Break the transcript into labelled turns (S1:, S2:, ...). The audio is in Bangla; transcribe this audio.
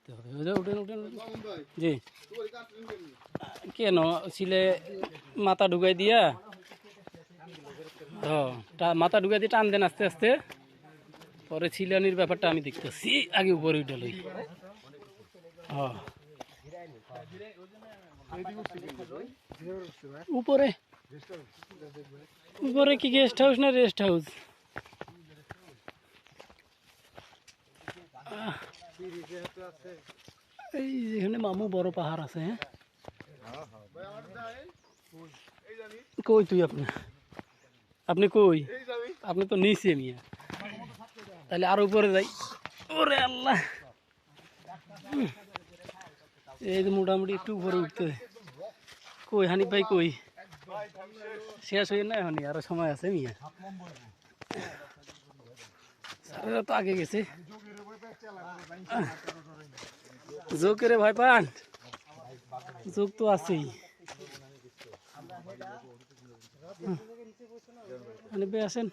S1: দেখতে হবে। উঠেন উঠেন জি কেন ছিলে মাথা ঢুকাই দিয়া মাথা ঢুকাই দিয়ে টান দেন আস্তে আস্তে, পরে ছিলানির ব্যাপারটা আমি দেখতেছি, আগে উপরে উঠে লই। উপরে উপরে কি গেস্ট হাউস না রেস্ট হাউস? এই যেখানে মামু বড় পাহাড় আছে। হ্যাঁ কই তুই আপনি কই? আপনি তো নিচে মিয়া, তাহলে আরো উপরে যাই। ওরে আল্লাহ, এই যে মোটামুটি একটু উপরে উঠতে। কই হানিফ ভাই কই? শেষ হয়ে না এখনই, আরো সময় আছে মিয়া। স্যারেরা তো আগে গেছে। জোকেরে ভয় পান? যোগ তো আছেই। হানিফ ভাই আসেন।